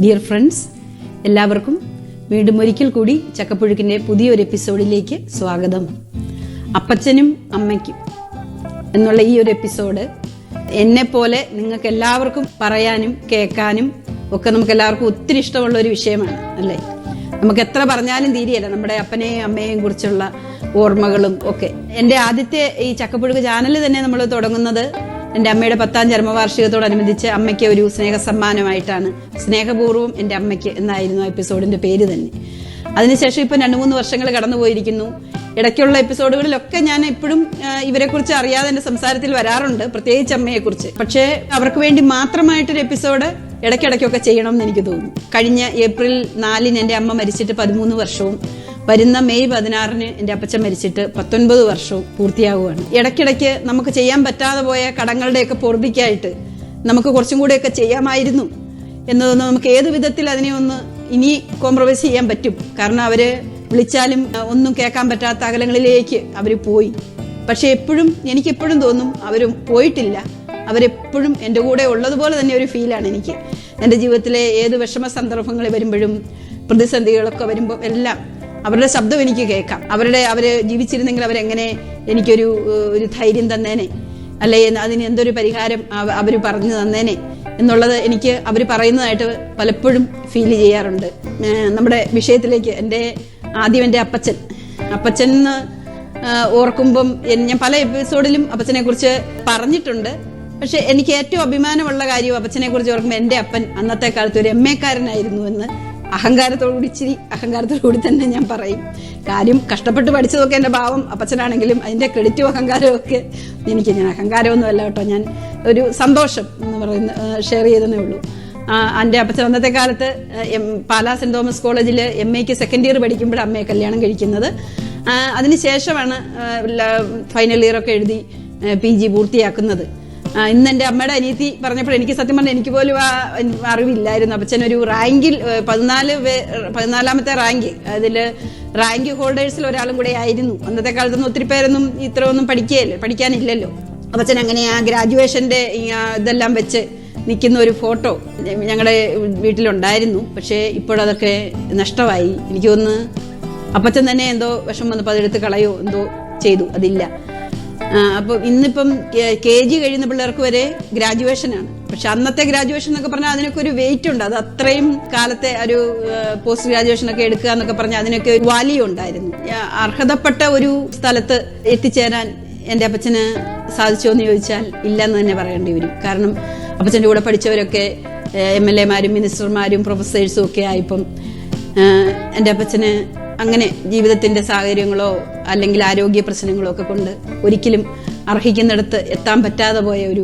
Dear friends, എല്ലാവർക്കും വീണ്ടും ഒരിക്കൽ കൂടി ചക്കപ്പുഴുക്കിൻ്റെ പുതിയൊരു എപ്പിസോഡിലേക്ക് സ്വാഗതം. അപ്പച്ചനും അമ്മയ്ക്കും എന്നുള്ള ഈ ഒരു എപ്പിസോഡ് എന്നെപ്പോലെ നിങ്ങൾക്ക് എല്ലാവർക്കും പറയാനും കേൾക്കാനും ഒക്കെ നമുക്ക് എല്ലാവർക്കും ഒത്തിരി ഇഷ്ടമുള്ള ഒരു വിഷയമാണ് അല്ലേ. നമുക്ക് എത്ര പറഞ്ഞാലും തീരെയല്ല നമ്മുടെ അപ്പനെയും അമ്മയെയും കുറിച്ചുള്ള ഓർമ്മകളും ഒക്കെ. എൻ്റെ ആദ്യത്തെ ഈ ചക്കപ്പുഴുക്ക് ചാനൽ തന്നെ നമ്മൾ തുടങ്ങുന്നത് എൻ്റെ അമ്മയുടെ 10ാം ചരമവാർഷികത്തോടനുബന്ധിച്ച് അമ്മയ്ക്ക് ഒരു സ്നേഹ സമ്മാനമായിട്ടാണ്. സ്നേഹപൂർവ്വം എൻ്റെ അമ്മയ്ക്ക് എന്നായിരുന്നു ആ എപ്പിസോഡിൻ്റെ പേര് തന്നെ. അതിനുശേഷം ഇപ്പം 2-3 വർഷങ്ങൾ കടന്നുപോയിരിക്കുന്നു. ഇടയ്ക്കുള്ള എപ്പിസോഡുകളിലൊക്കെ ഞാൻ ഇപ്പോഴും ഇവരെക്കുറിച്ച് അറിയാതെ എൻ്റെ സംസാരത്തിൽ വരാറുണ്ട്, പ്രത്യേകിച്ച് അമ്മയെക്കുറിച്ച്. പക്ഷേ അവർക്ക് വേണ്ടി മാത്രമായിട്ടൊരു എപ്പിസോഡ് ഇടയ്ക്കിടയ്ക്കൊക്കെ ചെയ്യണം എന്ന് എനിക്ക് തോന്നുന്നു. കഴിഞ്ഞ ഏപ്രിൽ 4-ന് എൻ്റെ അമ്മ മരിച്ചിട്ട് 13 വർഷവും വരുന്ന മെയ് 16-ന് എൻ്റെ അപ്പച്ചൻ മരിച്ചിട്ട് 19 വർഷവും പൂർത്തിയാവുകയാണ്. ഇടയ്ക്കിടയ്ക്ക് നമുക്ക് ചെയ്യാൻ പറ്റാതെ പോയ കടങ്ങളുടെയൊക്കെ പൊറുതിക്കായിട്ട് നമുക്ക് കുറച്ചും കൂടെയൊക്കെ ചെയ്യാമായിരുന്നു എന്നതൊന്ന് നമുക്ക് ഏത് വിധത്തിൽ അതിനെ ഒന്ന് ഇനി കോംപ്രമൈസ് ചെയ്യാൻ പറ്റും. കാരണം അവര് വിളിച്ചാലും ഒന്നും കേൾക്കാൻ പറ്റാത്ത അകലങ്ങളിലേക്ക് അവർ പോയി. പക്ഷെ എനിക്കെപ്പോഴും തോന്നും അവരും പോയിട്ടില്ല, അവരെപ്പോഴും എൻ്റെ കൂടെ ഉള്ളതുപോലെ തന്നെ ഒരു ഫീലാണ് എനിക്ക്. എൻ്റെ ജീവിതത്തിലെ ഏത് വിഷമ സന്ദർഭങ്ങൾ വരുമ്പോഴും പ്രതിസന്ധികളൊക്കെ വരുമ്പോൾ എല്ലാം അവരുടെ ശബ്ദം എനിക്ക് കേൾക്കാം. അവര് ജീവിച്ചിരുന്നെങ്കിൽ അവരെങ്ങനെ എനിക്കൊരു ധൈര്യം തന്നേനെ, അല്ലെ അതിന് എന്തൊരു പരിഹാരം അവർ പറഞ്ഞു തന്നേനെ എന്നുള്ളത് എനിക്ക് അവർ പറയുന്നതായിട്ട് പലപ്പോഴും ഫീൽ ചെയ്യാറുണ്ട്. നമ്മുടെ വിഷയത്തിലേക്ക് ആദ്യം എൻ്റെ അപ്പച്ചൻ ഓർക്കുമ്പം ഞാൻ പല എപ്പിസോഡിലും അപ്പച്ചനെ കുറിച്ച് പറഞ്ഞിട്ടുണ്ട്. പക്ഷെ എനിക്ക് ഏറ്റവും അഭിമാനമുള്ള കാര്യം അപ്പച്ചനെ കുറിച്ച് ഓർക്കുമ്പോൾ എൻ്റെ അപ്പൻ അന്നത്തെ കാലത്ത് ഒരു MA കാരനായിരുന്നു എന്ന് അഹങ്കാരത്തോടുകൂടി തന്നെ ഞാൻ പറയും. കാര്യം കഷ്ടപ്പെട്ട് പഠിച്ചതൊക്കെ എൻ്റെ ഭാവം അപ്പച്ചനാണെങ്കിലും അതിൻ്റെ ക്രെഡിറ്റും അഹങ്കാരവും ഒക്കെ ഞാൻ അഹങ്കാരമൊന്നും അല്ല കേട്ടോ, ഞാൻ ഒരു സന്തോഷം എന്ന് പറയുന്ന ഷെയർ ചെയ്തതേ ഉള്ളൂ. എൻ്റെ അപ്പച്ചൻ അന്നത്തെ കാലത്ത് പാലാ സെന്റ് തോമസ് കോളേജിൽ MAക്ക് സെക്കൻഡ് ഇയർ പഠിക്കുമ്പോൾ അമ്മയെ കല്യാണം കഴിക്കുന്നത്. അതിനുശേഷമാണ് ഫൈനൽ ഇയറൊക്കെ എഴുതി PG പൂർത്തിയാക്കുന്നത്. ഇന്ന് എൻ്റെ അമ്മയുടെ അനിയത്തി പറഞ്ഞപ്പോൾ എനിക്ക് സത്യം പറഞ്ഞാൽ എനിക്ക് പോലും ആ അറിവില്ലായിരുന്നു. അപ്പച്ചനൊരു റാങ്കിൽ 14ാമത്തെ റാങ്ക്, അതിൽ റാങ്ക് ഹോൾഡേഴ്സിൽ ഒരാളും കൂടെ ആയിരുന്നു. അന്നത്തെ കാലത്തൊന്നും ഒത്തിരി പേരൊന്നും ഇത്രയൊന്നും പഠിക്കാനില്ലല്ലോ. അപ്പച്ചൻ അങ്ങനെ ആ ഗ്രാജുവേഷൻ്റെ ഇതെല്ലാം വെച്ച് നിൽക്കുന്ന ഒരു ഫോട്ടോ ഞങ്ങളുടെ വീട്ടിലുണ്ടായിരുന്നു. പക്ഷേ ഇപ്പോഴതൊക്കെ നഷ്ടമായി. എനിക്ക് തോന്നുന്നു അപ്പച്ചൻ തന്നെ എന്തോ വിഷമം വന്നപ്പോൾ അതെടുത്ത് കളയോ എന്തോ ചെയ്തു, അതില്ല. അപ്പോൾ ഇന്നിപ്പം KG കഴിയുന്ന പിള്ളേർക്ക് വരെ ഗ്രാജുവേഷനാണ്. പക്ഷെ അന്നത്തെ ഗ്രാജുവേഷൻ എന്നൊക്കെ പറഞ്ഞാൽ അതിനൊക്കെ ഒരു വെയിറ്റ് ഉണ്ട്. അത് അത്രയും കാലത്തെ ഒരു പോസ്റ്റ് ഗ്രാജുവേഷനൊക്കെ എടുക്കുക എന്നൊക്കെ പറഞ്ഞാൽ അതിനൊക്കെ ഒരു വാല്യൂ ഉണ്ടായിരുന്നു. അർഹതപ്പെട്ട ഒരു സ്ഥലത്ത് എത്തിച്ചേരാൻ എൻ്റെ അപ്പച്ചന് സാധിച്ചോ എന്ന് ചോദിച്ചാൽ ഇല്ലെന്ന് തന്നെ പറയേണ്ടി വരും. കാരണം അപ്പച്ചൻ്റെ കൂടെ പഠിച്ചവരൊക്കെ MLA-മാരും മിനിസ്റ്റർമാരും പ്രൊഫസേഴ്സും ഒക്കെ ആയപ്പം എൻ്റെ അപ്പച്ചന് അങ്ങനെ ജീവിതത്തിൻ്റെ സാഹചര്യങ്ങളോ അല്ലെങ്കിൽ ആരോഗ്യ പ്രശ്നങ്ങളോ ഒക്കെ കൊണ്ട് ഒരിക്കലും അർഹിക്കുന്നിടത്ത് എത്താൻ പറ്റാതെ പോയ ഒരു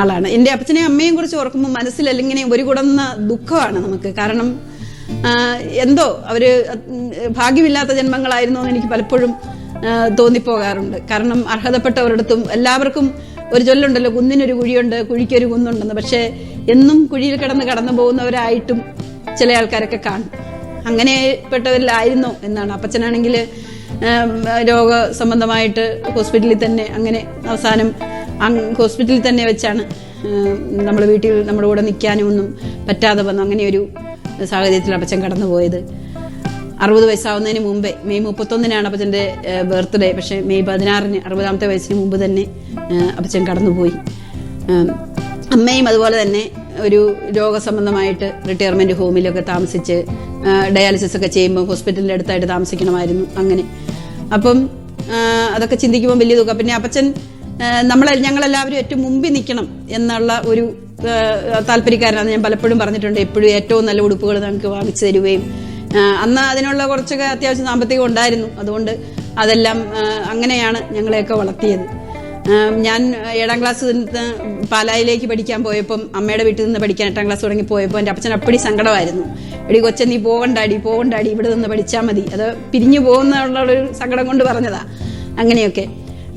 ആളാണ്. എൻ്റെ അപ്പച്ചനെയും അമ്മയെയും കുറിച്ച് ഓർക്കുമ്പോൾ മനസ്സിലിങ്ങനെ ഒരു കുടന്ന ദുഃഖമാണ് നമുക്ക്. കാരണം എന്തോ അവര് ഭാഗ്യമില്ലാത്ത ജന്മങ്ങളായിരുന്നു എന്ന് എനിക്ക് പലപ്പോഴും തോന്നിപ്പോകാറുണ്ട്. കാരണം അർഹതപ്പെട്ടവരിടത്തും എല്ലാവർക്കും ഒരു ചൊല്ലുണ്ടല്ലോ, കുന്നിനൊരു കുഴിയുണ്ട് കുഴിക്കൊരു കുന്നുണ്ടെന്ന്. പക്ഷെ എന്നും കുഴിയിൽ കടന്നു പോകുന്നവരായിട്ടും ചില ആൾക്കാരൊക്കെ കാണും. അങ്ങനെപ്പെട്ടവരിലായിരുന്നോ എന്നാണ്. അപ്പച്ചനാണെങ്കിൽ രോഗ സംബന്ധമായിട്ട് ഹോസ്പിറ്റലിൽ തന്നെ, അങ്ങനെ അവസാനം ഹോസ്പിറ്റലിൽ തന്നെ വെച്ചാണ് നമ്മുടെ വീട്ടിൽ നമ്മുടെ കൂടെ നിൽക്കാനും ഒന്നും പറ്റാതെ വന്നു. അങ്ങനെ ഒരു സാഹചര്യത്തിൽ അപ്പച്ചൻ കടന്നുപോയത്. 60 വയസ്സാവുന്നതിന് മുമ്പേ മെയ് 31-നാണ് അപ്പച്ചൻ്റെ ബർത്ത്ഡേ. പക്ഷേ മെയ് 16-ന് 60ാമത്തെ വയസ്സിന് മുമ്പ് തന്നെ അപ്പച്ചൻ കടന്നുപോയി. അമ്മയും അതുപോലെ തന്നെ ഒരു രോഗസംബന്ധമായിട്ട് റിട്ടയർമെൻറ്റ് ഹോമിലൊക്കെ താമസിച്ച് ഡയാലിസിസ് ഒക്കെ ചെയ്യുമ്പോൾ ഹോസ്പിറ്റലിൻ്റെ അടുത്തായിട്ട് താമസിക്കണമായിരുന്നു. അങ്ങനെ അപ്പം അതൊക്കെ ചിന്തിക്കുമ്പോൾ വലിയ ദുഃഖം. പിന്നെ അപ്പച്ചൻ ഞങ്ങളെല്ലാവരും ഏറ്റവും മുമ്പിൽ നിൽക്കണം എന്നുള്ള ഒരു താല്പര്യക്കാരനാണ്. ഞാൻ പലപ്പോഴും പറഞ്ഞിട്ടുണ്ട്, എപ്പോഴും ഏറ്റവും നല്ല ഉടുപ്പുകൾ നമുക്ക് വാങ്ങിച്ചു തരുകയും അന്ന് അതിനുള്ള കുറച്ചൊക്കെ അത്യാവശ്യം സാമ്പത്തികം ഉണ്ടായിരുന്നു. അതുകൊണ്ട് അതെല്ലാം അങ്ങനെയാണ് ഞങ്ങളെയൊക്കെ വളർത്തിയത്. ഞാൻ 7ാം ക്ലാസ് പാലായിലേക്ക് പഠിക്കാൻ പോയപ്പം അമ്മയുടെ വീട്ടിൽ നിന്ന് പഠിക്കാൻ 8ാം ക്ലാസ് തുടങ്ങി പോയപ്പോൾ എൻ്റെ അപ്പച്ചൻ അപ്പടി സങ്കടമായിരുന്നു. എടി കൊച്ചൻ നീ പോകണ്ടാടി ഇവിടെ നിന്ന് പഠിച്ചാൽ മതി, അത് പിരിഞ്ഞു പോകുന്നുള്ളൊരു സങ്കടം കൊണ്ട് പറഞ്ഞതാ. അങ്ങനെയൊക്കെ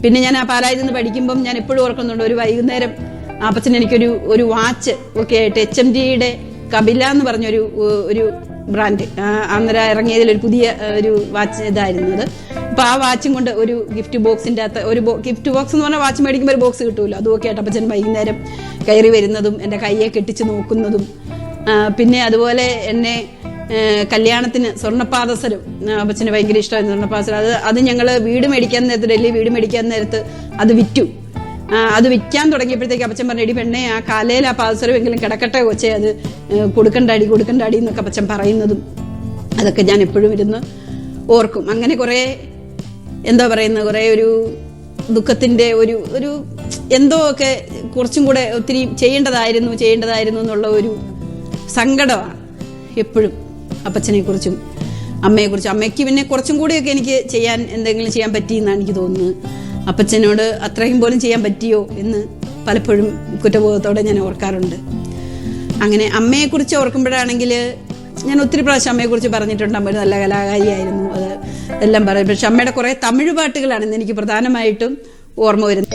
പിന്നെ ഞാൻ ആ പാലായിൽ നിന്ന് പഠിക്കുമ്പം ഞാൻ എപ്പോഴും ഓർക്കുന്നുണ്ട്, ഒരു വൈകുന്നേരം അപ്പച്ചൻ എനിക്കൊരു വാച്ച് ഒക്കെ ആയിട്ട് HMDയുടെ കപില എന്ന് പറഞ്ഞൊരു ബ്രാൻഡ് അന്നേരം ഇറങ്ങിയതിലൊരു പുതിയ ഒരു വാച്ച് ഇതായിരുന്നു അത്. അപ്പൊ ആ വാച്ചും കൊണ്ട് ഒരു ഗിഫ്റ്റ് ബോക്സിന്റെ അകത്ത് ഒരു ഗിഫ്റ്റ് ബോക്സ് എന്ന് പറഞ്ഞാൽ വാച്ച് മേടിക്കുമ്പോൾ ഒരു ബോക്സ് കിട്ടുമല്ലോ, അതുമൊക്കെ ആയിട്ട് അപ്പച്ചൻ വൈകുന്നേരം കയറി വരുന്നതും എൻ്റെ കയ്യെ കെട്ടിച്ച് നോക്കുന്നതും പിന്നെ അതുപോലെ എന്നെ കല്യാണത്തിന് സ്വർണ്ണപ്പാദസരം അപ്പച്ചന് ഭയങ്കര ഇഷ്ടമായിരുന്നു. സ്വർണ്ണപ്പാദസരം അത് ഞങ്ങൾ വീട് മേടിക്കാൻ നേരത്ത്, ഡൽഹി വീട് മേടിക്കാൻ നേരത്ത് അത് വിറ്റു. അത് വിൽക്കാൻ തുടങ്ങിയപ്പോഴത്തേക്ക് അപ്പച്ചൻ പറഞ്ഞു, എടി പെണ്ണെ ആ കാലയിൽ ആ പാദസരം എങ്കിലും കിടക്കട്ടെ കൊച്ചേ, അത് കൊടുക്കണ്ടാടി എന്നൊക്കെ അപ്പച്ചൻ പറയുന്നതും അതൊക്കെ ഞാൻ എപ്പോഴും ഇരുന്ന് ഓർക്കും. അങ്ങനെ കുറേ എന്താ പറയുന്നത്, കുറേ ഒരു ദുഃഖത്തിൻ്റെ ഒരു എന്തോ ഒക്കെ കുറച്ചും കൂടെ ഒത്തിരി ചെയ്യേണ്ടതായിരുന്നു എന്നുള്ള ഒരു സങ്കടമാണ് എപ്പോഴും അപ്പച്ചനെക്കുറിച്ചും അമ്മയെക്കുറിച്ചും. അമ്മയ്ക്ക് പിന്നെ കുറച്ചും കൂടിയൊക്കെ എനിക്ക് എന്തെങ്കിലും ചെയ്യാൻ പറ്റിയെന്നാണ് എനിക്ക് തോന്നുന്നത്. അപ്പച്ചനോട് അത്രയും പോലും ചെയ്യാൻ പറ്റിയോ എന്ന് പലപ്പോഴും കുറ്റബോധത്തോടെ ഞാൻ ഓർക്കാറുണ്ട്. അങ്ങനെ അമ്മയെക്കുറിച്ച് ഓർക്കുമ്പോഴാണെങ്കിൽ ഞാൻ ഒത്തിരി പ്രാവശ്യം അമ്മയെക്കുറിച്ച് പറഞ്ഞിട്ടുണ്ട്. അമ്മ ഒരു നല്ല കലാകാരിയായിരുന്നു, അത് എല്ലാം പറയും. പക്ഷെ അമ്മയുടെ കുറേ തമിഴ് പാട്ടുകളാണ് ഇന്ന് എനിക്ക് പ്രധാനമായിട്ടും ഓർമ്മ വരുന്നത്.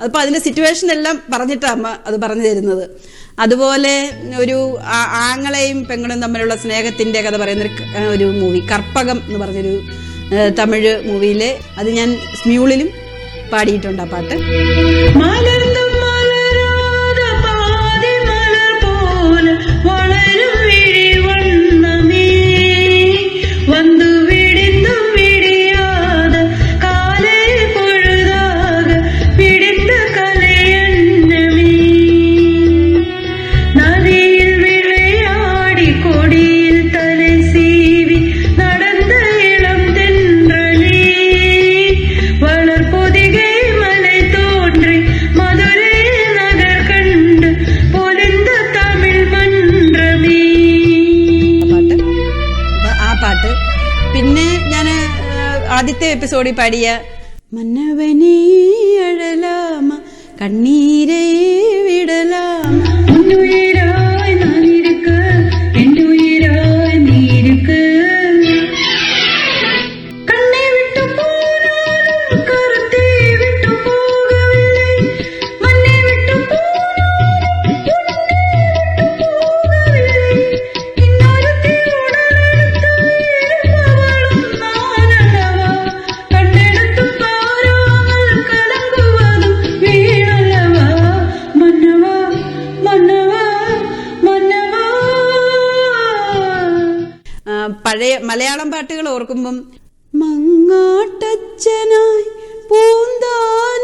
അപ്പോൾ അതിൻ്റെ സിറ്റുവേഷൻ എല്ലാം പറഞ്ഞിട്ടാണ് അമ്മ അത് പറഞ്ഞു തരുന്നത്. അതുപോലെ ഒരു ആങ്ങളെയും പെങ്ങളും തമ്മിലുള്ള സ്നേഹത്തിൻ്റെ കഥ പറയുന്നൊരു ഒരു മൂവി, കർപ്പകം എന്ന് പറഞ്ഞൊരു തമിഴ് മൂവിയിലെ, അത് ഞാൻ സ്മ്യൂളിലും പാടിയിട്ടുണ്ട് ആ പാട്ട്. പിന്നെ ഞാൻ ആദ്യത്തെ എപ്പിസോഡിൽ പാടിയ മന്നവനീ അഴലാമ കണ്ണീരേ വിടലാമ പഴയ മലയാളം പാട്ടുകൾ ഓർക്കുമ്പം മങ്ങാട്ടച്ഛനായി പൂന്താനത്തിൻ്റെ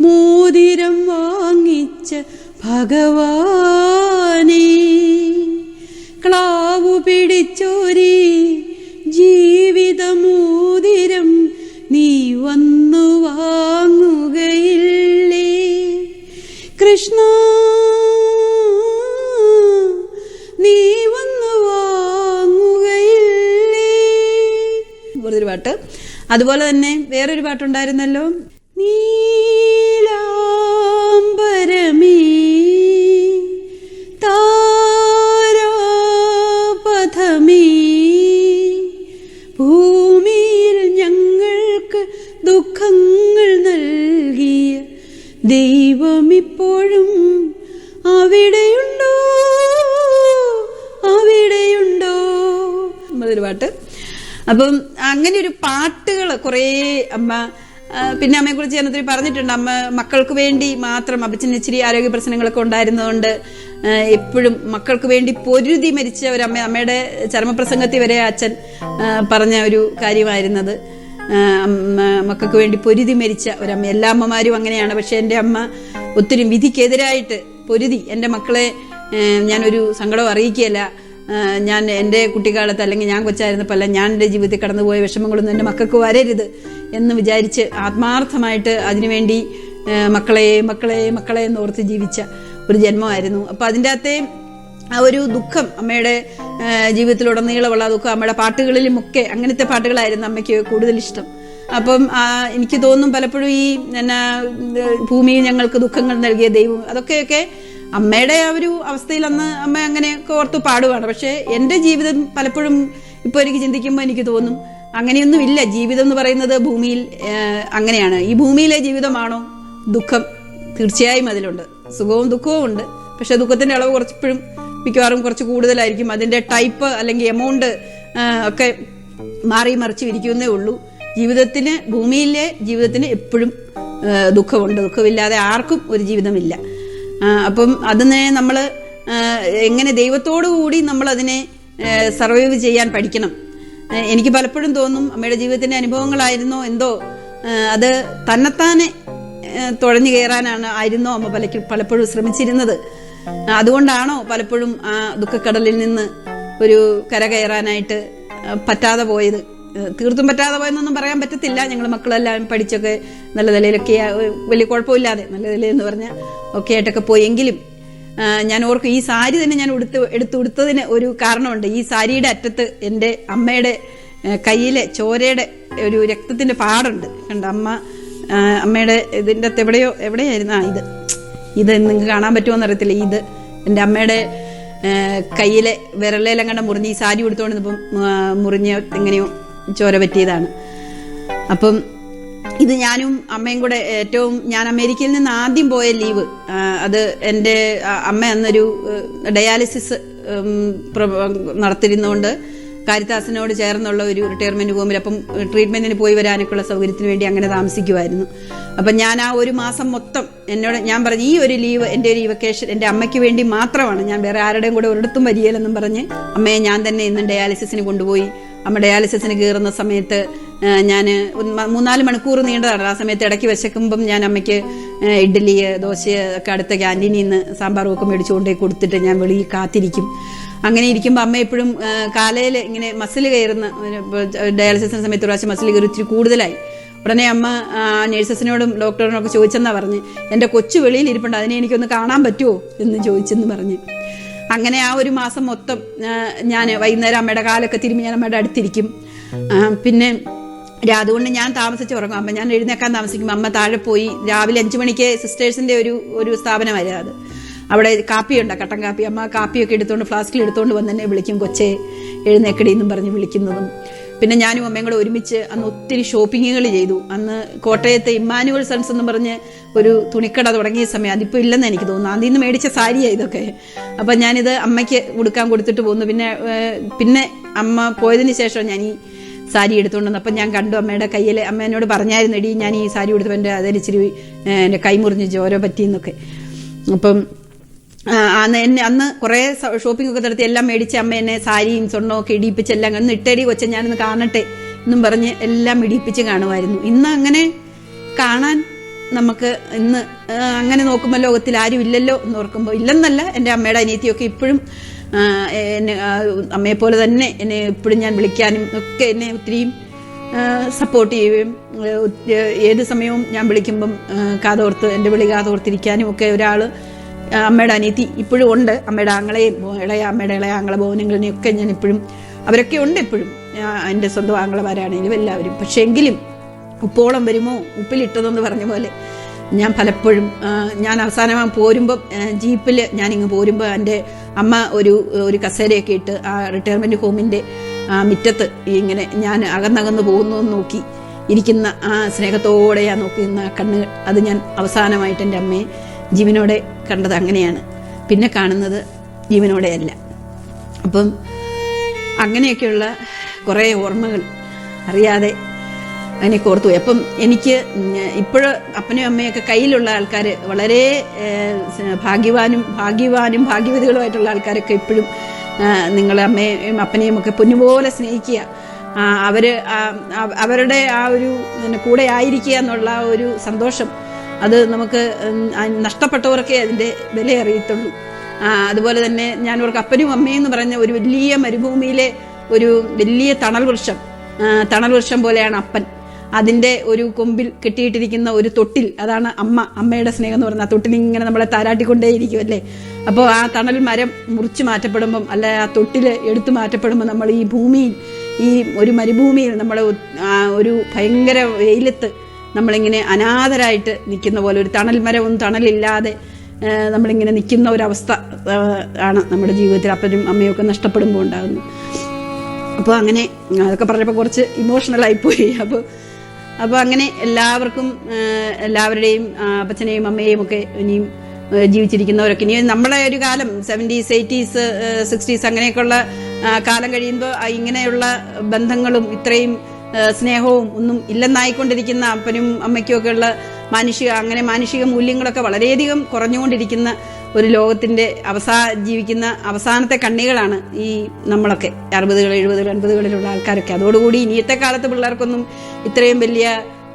മോതിരം വാങ്ങിച്ച ഭഗവാനേ, ക്ലാവു പിടിച്ചോരി ജീവിതമോതിരം നീ വന്നു വാങ്ങുകയില്ലേ കൃഷ്ണ, നീ വന്നു വാങ്ങുകയില്ലേ ഒരു പാട്ട്. അതുപോലെ തന്നെ വേറൊരു പാട്ടുണ്ടായിരുന്നല്ലോ, നീലാംബരമേ താരാപഥമേ ഭൂമിയിൽ ഞങ്ങൾക്ക് ദുഃഖങ്ങൾ നൽകിയ ദൈവമിപ്പോഴും അവിടെയുണ്ടോ എന്നൊരു പാട്ട്. അപ്പം അങ്ങനെ ഒരു പാട്ടുകൾ കുറേ അമ്മ, പിന്നെ അമ്മയെക്കുറിച്ച് ഞാൻ ഒത്തിരി പറഞ്ഞിട്ടുണ്ട്. അമ്മ മക്കൾക്ക് വേണ്ടി മാത്രം, അപ്പച്ചന് ഇച്ചിരി ആരോഗ്യ പ്രശ്നങ്ങളൊക്കെ ഉണ്ടായിരുന്നതുകൊണ്ട് എപ്പോഴും മക്കൾക്ക് വേണ്ടി പൊരുതി മരിച്ച ഒരമ്മ. അമ്മയുടെ ചരമപ്രസംഗത്തിൽ വരെ അച്ഛൻ പറഞ്ഞ ഒരു കാര്യമായിരുന്നത്. മക്കൾക്ക് വേണ്ടി പൊരുതി മരിച്ച ഒരമ്മ. എല്ലാ അമ്മമാരും അങ്ങനെയാണ്. പക്ഷെ എൻ്റെ അമ്മ ഒത്തിരി വിധിക്കെതിരായിട്ട് പൊരുതി എൻ്റെ മക്കളെ ഞാനൊരു സങ്കടം അറിയിക്കുകയല്ല. ഞാൻ എൻ്റെ കുട്ടിക്കാലത്ത് അല്ലെങ്കിൽ ഞാൻ കൊച്ചായിരുന്നപ്പോൾ അല്ല, ഞാൻ എൻ്റെ ജീവിതത്തിൽ കടന്നുപോയ വിഷമങ്ങളൊന്നും എൻ്റെ മക്കൾക്ക് വരരുത് എന്ന് വിചാരിച്ച് ആത്മാർത്ഥമായിട്ട് അതിനുവേണ്ടി മക്കളെ മക്കളെ മക്കളെ എന്നോർത്ത് ജീവിച്ച ഒരു ജന്മമായിരുന്നു. അപ്പം അതിൻ്റെ അകത്തെ ആ ഒരു ദുഃഖം, അമ്മയുടെ ജീവിതത്തിലുടനീളമുള്ള ദുഃഖം, അമ്മയുടെ പാട്ടുകളിലുമൊക്കെ അങ്ങനത്തെ പാട്ടുകളായിരുന്നു അമ്മയ്ക്ക് കൂടുതൽ ഇഷ്ടം. അപ്പം എനിക്ക് തോന്നും പലപ്പോഴും ഈ ഭൂമിയിൽ ഞങ്ങൾക്ക് ദുഃഖങ്ങൾ നൽകിയ ദൈവം, അതൊക്കെയൊക്കെ അമ്മയുടെ ആ ഒരു അവസ്ഥയിൽ അന്ന് അമ്മ അങ്ങനെയൊക്കെ ഓർത്ത് പാടുവാണ്. പക്ഷേ എൻ്റെ ജീവിതം പലപ്പോഴും ഇപ്പോൾ എനിക്ക് ചിന്തിക്കുമ്പോൾ എനിക്ക് തോന്നും അങ്ങനെയൊന്നും ഇല്ല. ജീവിതം എന്ന് പറയുന്നത് ഭൂമിയിൽ അങ്ങനെയാണ്. ഈ ഭൂമിയിലെ ജീവിതമാണോ ദുഃഖം? തീർച്ചയായും അതിലുണ്ട്, സുഖവും ദുഃഖവും ഉണ്ട്. പക്ഷെ ദുഃഖത്തിൻ്റെ അളവ് കുറച്ചപ്പോഴും മിക്കവാറും കുറച്ച് കൂടുതലായിരിക്കും. അതിൻ്റെ ടൈപ്പ് അല്ലെങ്കിൽ എമൗണ്ട് ഒക്കെ മാറി മറിച്ച് ഇരിക്കുന്നേ ഉള്ളൂ. ഭൂമിയിലെ ജീവിതത്തിന് എപ്പോഴും ദുഃഖമുണ്ട്. ദുഃഖമില്ലാതെ ആർക്കും ഒരു ജീവിതമില്ല. അപ്പം അതിനെ നമ്മൾ എങ്ങനെ ദൈവത്തോടു കൂടി നമ്മൾ അതിനെ സർവൈവ് ചെയ്യാൻ പഠിക്കണം. എനിക്ക് പലപ്പോഴും തോന്നും അമ്മയുടെ ജീവിതത്തിൻ്റെ അനുഭവങ്ങളായിരുന്നോ എന്തോ, അത് തന്നെത്താനെ തുഴഞ്ഞു കയറാനായിരുന്നോ അമ്മ പലപ്പോഴും ശ്രമിച്ചിരുന്നത്. അതുകൊണ്ടാണോ പലപ്പോഴും ആ ദുഃഖക്കടലിൽ നിന്ന് ഒരു കര കയറാനായിട്ട് പറ്റാതെ പോയത്? തീർത്തും പറ്റാതെ പോയെന്നൊന്നും പറയാൻ പറ്റത്തില്ല. ഞങ്ങൾ മക്കളെല്ലാം പഠിച്ചൊക്കെ നല്ല നിലയിലൊക്കെ വലിയ കുഴപ്പമില്ലാതെ നല്ല നിലയെന്ന് പറഞ്ഞാൽ ഒക്കെ ആയിട്ടൊക്കെ പോയെങ്കിലും ഞാൻ ഓർക്കും ഈ സാരി തന്നെ ഞാൻ എടുത്തുകൊടുത്തതിന് ഒരു കാരണമുണ്ട്. ഈ സാരിയുടെ അറ്റത്ത് എൻ്റെ അമ്മയുടെ കയ്യിലെ ചോരയുടെ ഒരു രക്തത്തിൻ്റെ പാടുണ്ട്. കണ്ട അമ്മയുടെ ഇതിൻ്റെ അകത്ത് എവിടെയായിരുന്നു ഇത് നിങ്ങൾക്ക് കാണാൻ പറ്റുമോ എന്നറിയത്തില്ല. ഇത് എൻ്റെ അമ്മയുടെ കയ്യിലെ വിരലേലും കണ്ട മുറിഞ്ഞ് ഈ സാരി കൊടുത്തുകൊണ്ടിരുന്നപ്പം മുറിഞ്ഞ എങ്ങനെയോ ചോര പറ്റിയതാണ്. അപ്പം ഇത് ഞാനും അമ്മയും കൂടെ ഞാൻ അമേരിക്കയിൽ നിന്ന് ആദ്യം പോയ ലീവ്, അത് എൻ്റെ അമ്മ അന്നൊരു ഡയാലിസിസ് നടത്തിയിരുന്നുകൊണ്ട് കാരിത്താസിനോട് ചേർന്നുള്ള ഒരു റിട്ടയർമെന്റ് ഹോമിൽ, അപ്പം ട്രീറ്റ്മെന്റിന് പോയി വരാനൊക്കെയുള്ള സൗകര്യത്തിന് വേണ്ടി അങ്ങനെ താമസിക്കുമായിരുന്നു. അപ്പം ഞാൻ ആ ഒരു മാസം മൊത്തം ഞാൻ പറഞ്ഞു ഈ ഒരു ലീവ് എൻ്റെ ഒരു വെക്കേഷൻ എൻ്റെ അമ്മയ്ക്ക് വേണ്ടി മാത്രമാണ്, ഞാൻ വേറെ ആരുടെയും കൂടെ ഒരിടത്തും വരികയില്ലെന്നും പറഞ്ഞ് അമ്മയെ ഞാൻ തന്നെ ഇന്നും ഡയാലിസിസിന് കൊണ്ടുപോയി. അമ്മ ഡയാലിസിസിന് കയറുന്ന സമയത്ത് ഞാൻ 3-4 മണിക്കൂർ നീണ്ടതാണ്. ആ സമയത്ത് ഇടയ്ക്ക് വിശക്കുമ്പം ഞാൻ അമ്മയ്ക്ക് ഇഡ്ഡലി ദോശ ഒക്കെ അടുത്ത ക്യാൻറ്റീനിൽ നിന്ന് സാമ്പാറും ഒക്കെ മേടിച്ചുകൊണ്ടേ കൊടുത്തിട്ട് ഞാൻ വെളിയിൽ കാത്തിരിക്കും. അങ്ങനെ ഇരിക്കുമ്പോൾ അമ്മ എപ്പോഴും കാലയിൽ ഇങ്ങനെ മസിൽ കയറുന്ന, ഡയാലിസിസിന് സമയത്ത് ഒരു പ്രാവശ്യം മസിൽ കയറി ഇത്തിരി കൂടുതലായി. ഉടനെ അമ്മ നേഴ്സസിനോടും ഡോക്ടറിനോടൊക്കെ ചോദിച്ചെന്നാ പറഞ്ഞ്, എൻ്റെ കൊച്ചു വെളിയിൽ ഇരിപ്പുണ്ട്, അതിനെ എനിക്കൊന്ന് കാണാൻ പറ്റുമോ എന്ന് ചോദിച്ചെന്ന് പറഞ്ഞ്. അങ്ങനെ ആ ഒരു മാസം മൊത്തം ഞാൻ വൈകുന്നേരം അമ്മയുടെ കാലൊക്കെ തിരുമ്പി ഞാൻ അമ്മയുടെ അടുത്തിരിക്കും. പിന്നെ അതുകൊണ്ട് ഞാൻ താമസിച്ച് ഉറങ്ങും. അമ്മ ഞാൻ എഴുന്നേക്കാൻ താമസിക്കും. അമ്മ താഴെ പോയി രാവിലെ 5 മണിക്ക് സിസ്റ്റേഴ്സിൻ്റെ ഒരു സ്ഥാപനമായിരുന്നു അത്. അവിടെ കാപ്പിയുണ്ട്, കട്ടൻ കാപ്പി. അമ്മ കാപ്പിയൊക്കെ എടുത്തുകൊണ്ട് ഫ്ലാസ്കിൽ എടുത്തുകൊണ്ട് വന്ന് എന്നെ വിളിക്കും, കൊച്ചേ എഴുന്നേക്കടി എന്നും പറഞ്ഞ് വിളിക്കുന്നതും. പിന്നെ ഞാനും അമ്മയും കൂടെ ഒരുമിച്ച് അന്ന് ഒത്തിരി ഷോപ്പിങ്ങുകൾ ചെയ്തു. അന്ന് കോട്ടയത്തെ ഇമ്മാനുവൽ സൺസ് എന്ന് പറഞ്ഞ് ഒരു തുണിക്കട തുടങ്ങിയ സമയം, അതിപ്പോൾ ഇല്ലെന്ന് എനിക്ക് തോന്നുന്നു. അതിൽ നിന്ന് മേടിച്ച സാരിയാണ് ഇതൊക്കെ. അപ്പം ഞാനിത് അമ്മയ്ക്ക് ഉടുക്കാൻ കൊടുത്തിട്ട് പോന്നു. പിന്നെ അമ്മ പോയതിന് ശേഷം ഞാൻ ഈ സാരി എടുത്തുകൊണ്ടുവന്നു. അപ്പം ഞാൻ കണ്ടു അമ്മയുടെ കയ്യിൽ, അമ്മ എന്നോട് പറഞ്ഞായിരുന്നു, എടി ഞാൻ ഈ സാരി കൊടുത്തപ്പോൾ അതിനിച്ചിരി എൻ്റെ കൈ മുറിഞ്ഞ് ചോര പറ്റിയെന്നൊക്കെ. അപ്പം അന്ന് കുറേ ഷോപ്പിംഗ് ഒക്കെ നടത്തി എല്ലാം മേടിച്ച് അമ്മ എന്നെ സാരിയും സ്വർണ്ണമൊക്കെ ഇടിയിപ്പിച്ച് എല്ലാം ഒന്ന് ഇട്ടേടി കൊച്ച ഞാനൊന്ന് കാണട്ടെ എന്നും പറഞ്ഞ് എല്ലാം ഇടിയിപ്പിച്ച് കാണുമായിരുന്നു. ഇന്ന് അങ്ങനെ കാണാൻ നമുക്ക് ഇന്ന് അങ്ങനെ നോക്കുമ്പോൾ ലോകത്തിൽ ആരും ഇല്ലല്ലോ എന്ന് ഓർക്കുമ്പോൾ, ഇല്ലെന്നല്ല, എൻ്റെ അമ്മയുടെ അനിയത്തിയൊക്കെ ഇപ്പോഴും എന്നെ അമ്മയെപ്പോലെ തന്നെ എന്നെ എപ്പോഴും ഞാൻ വിളിക്കാനും ഒക്കെ എന്നെ ഒത്തിരിയും സപ്പോർട്ട് ചെയ്യുകയും ഏത് സമയവും ഞാൻ വിളിക്കുമ്പം കാതോർത്ത് എൻ്റെ വിളി കാതോർത്തിരിക്കാനും ഒക്കെ ഒരാൾ അമ്മയുടെ അനിയത്തി ഇപ്പോഴും ഉണ്ട്. അമ്മയുടെ ആങ്ങളെയും അമ്മയുടെ ഇളയ ആങ്ങളെ ഭവനങ്ങളിനെയൊക്കെ ഞാൻ ഇപ്പോഴും, അവരൊക്കെ ഉണ്ട് ഇപ്പോഴും, എൻ്റെ സ്വന്തം ആങ്ങളമാരാണെങ്കിലും എല്ലാവരും. പക്ഷേ എങ്കിലും ഉപ്പോളം വരുമോ ഉപ്പിലിട്ടതെന്ന് പറഞ്ഞ പോലെ ഞാൻ പലപ്പോഴും ഞാൻ അവസാനം പോരുമ്പം ജീപ്പിൽ ഞാനിങ്ങ് പോരുമ്പോൾ എൻ്റെ അമ്മ ഒരു കസേരയൊക്കെ ഇട്ട് ആ റിട്ടയർമെൻറ്റ് ഹോമിൻ്റെ മുറ്റത്ത് ഇങ്ങനെ ഞാൻ അകന്നകന്ന് പോകുന്നതെന്ന് നോക്കി ഇരിക്കുന്ന ആ സ്നേഹത്തോടെ ഞാൻ നോക്കുന്ന കണ്ണുകൾ, അത് ഞാൻ അവസാനമായിട്ട് എൻ്റെ അമ്മയെ ജീവനോടെ കണ്ടത് അങ്ങനെയാണ്. പിന്നെ കാണുന്നത് ജീവനോടെയല്ല. അപ്പം അങ്ങനെയൊക്കെയുള്ള കുറേ ഓർമ്മകൾ അറിയാതെ അതിനെ കോർത്തു പോയി. അപ്പം എനിക്ക് ഇപ്പോഴും അപ്പനും അമ്മയൊക്കെ കയ്യിലുള്ള ആൾക്കാർ വളരെ ഭാഗ്യവാനും ഭാഗ്യവതികളുമായിട്ടുള്ള ആൾക്കാരൊക്കെ ഇപ്പോഴും നിങ്ങളെ അമ്മയും അപ്പനെയും ഒക്കെ പൊന്നുപോലെ സ്നേഹിക്കുക. അവരുടെ ആ ഒരു കൂടെ ആയിരിക്കുക എന്നുള്ള ഒരു സന്തോഷം, അത് നമുക്ക് നഷ്ടപ്പെട്ടവർക്കേ അതിൻ്റെ വില അറിയത്തുള്ളൂ. അതുപോലെ തന്നെ ഞാനവർക്ക് അപ്പനും അമ്മയും എന്ന് പറഞ്ഞ ഒരു വലിയ മരുഭൂമിയിലെ ഒരു വലിയ തണൽ വൃക്ഷം പോലെയാണ് അപ്പൻ. അതിൻ്റെ ഒരു കൊമ്പിൽ കെട്ടിയിട്ടിരിക്കുന്ന ഒരു തൊട്ടിൽ, അതാണ് അമ്മയുടെ സ്നേഹം എന്ന് പറഞ്ഞാൽ. ആ തൊട്ടിൽ ഇങ്ങനെ നമ്മളെ താരാട്ടിക്കൊണ്ടേയിരിക്കും അല്ലേ. അപ്പോൾ ആ തണൽ മരം മുറിച്ച് മാറ്റപ്പെടുമ്പം, അല്ല ആ തൊട്ടിൽ എടുത്തു മാറ്റപ്പെടുമ്പോൾ, നമ്മൾ ഈ ഭൂമിയിൽ, ഈ ഒരു മരുഭൂമിയിൽ നമ്മൾ ഒരു ഭയങ്കര വെയിലത്ത് നമ്മളിങ്ങനെ അനാഥരായിട്ട് നിൽക്കുന്ന പോലെ, ഒരു തണൽ മരമൊന്നും തണലില്ലാതെ നമ്മളിങ്ങനെ നിൽക്കുന്ന ഒരവസ്ഥ ആണ് നമ്മുടെ ജീവിതത്തിൽ അപ്പനും അമ്മയും ഒക്കെ നഷ്ടപ്പെടുമ്പോൾ ഉണ്ടാകുന്നത്. അപ്പോൾ അങ്ങനെ അതൊക്കെ പറഞ്ഞപ്പോൾ കുറച്ച് ഇമോഷണലായിപ്പോയി. അപ്പോൾ അങ്ങനെ എല്ലാവരുടെയും അപ്പച്ചനെയും അമ്മയെയും ഒക്കെ ഇനിയും ജീവിച്ചിരിക്കുന്നവരൊക്കെ, ഇനി നമ്മളെ ഒരു കാലം 70s 80s 60s അങ്ങനെയൊക്കെയുള്ള കാലം കഴിയുമ്പോൾ ഇങ്ങനെയുള്ള ബന്ധങ്ങളും ഇത്രയും സ്നേഹവും ഒന്നും ഇല്ലെന്നായിക്കൊണ്ടിരിക്കുന്ന അപ്പനും അമ്മയ്ക്കും ഒക്കെ ഉള്ള മാനുഷിക മൂല്യങ്ങളൊക്കെ വളരെയധികം കുറഞ്ഞുകൊണ്ടിരിക്കുന്ന ഒരു ലോകത്തിന്റെ ജീവിക്കുന്ന അവസാനത്തെ കണ്ണികളാണ് ഈ നമ്മളൊക്കെ 60s 70s 80s ആൾക്കാരൊക്കെ. അതോടുകൂടി ഇനിയത്തെ കാലത്ത് പിള്ളേർക്കൊന്നും ഇത്രയും വലിയ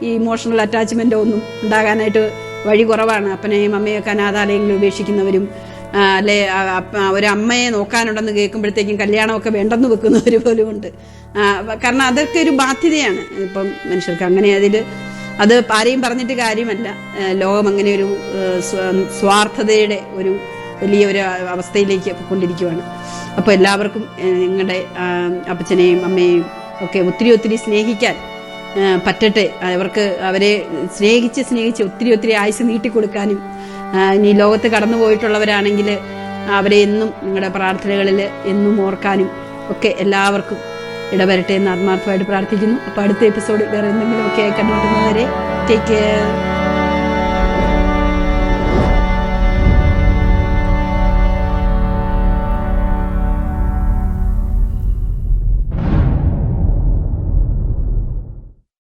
ഈ ഇമോഷണൽ അറ്റാച്ച്മെന്റ് ഒന്നും ഉണ്ടാകാനായിട്ട് വഴി കുറവാണ്. അപ്പനെയും അമ്മയൊക്കെ അനാഥാലയങ്ങളിൽ ഉപേക്ഷിക്കുന്നവരും, അല്ലെ ഒരമ്മയെ നോക്കാനുണ്ടെന്ന് കേൾക്കുമ്പോഴത്തേക്കും കല്യാണമൊക്കെ വേണ്ടെന്ന് വെക്കുന്നവർ പോലും ഉണ്ട്. കാരണം അതൊക്കെ ഒരു ബാധ്യതയാണ് ഇപ്പം മനുഷ്യർക്ക്. അങ്ങനെ അത് ആരെയും പറഞ്ഞിട്ട് കാര്യമല്ല. ലോകം അങ്ങനെ ഒരു സ്വാർത്ഥതയുടെ ഒരു വലിയൊരു അവസ്ഥയിലേക്ക് കൊണ്ടിരിക്കുകയാണ്. അപ്പോൾ എല്ലാവർക്കും നിങ്ങളുടെ അപ്പച്ചനെയും അമ്മയെയും ഒക്കെ ഒത്തിരി സ്നേഹിക്കാൻ പറ്റട്ടെ. അവരെ സ്നേഹിച്ച് ഒത്തിരി ആയുസ് നീട്ടിക്കൊടുക്കാനും, ഇനി ലോകത്ത് കടന്നു പോയിട്ടുള്ളവരാണെങ്കിൽ അവരെ എന്നും നിങ്ങളുടെ പ്രാർത്ഥനകളിൽ എന്നും ഓർക്കാനും ഒക്കെ എല്ലാവർക്കും ഇടവരട്ടെ എന്ന് ആത്മാർത്ഥമായിട്ട് പ്രാർത്ഥിക്കുന്നു. അപ്പോൾ അടുത്ത എപ്പിസോഡിൽ വേറെ എന്തെങ്കിലുമൊക്കെ കണ്ടുമുട്ടുന്നവരെ ടേക്ക് കെയർ.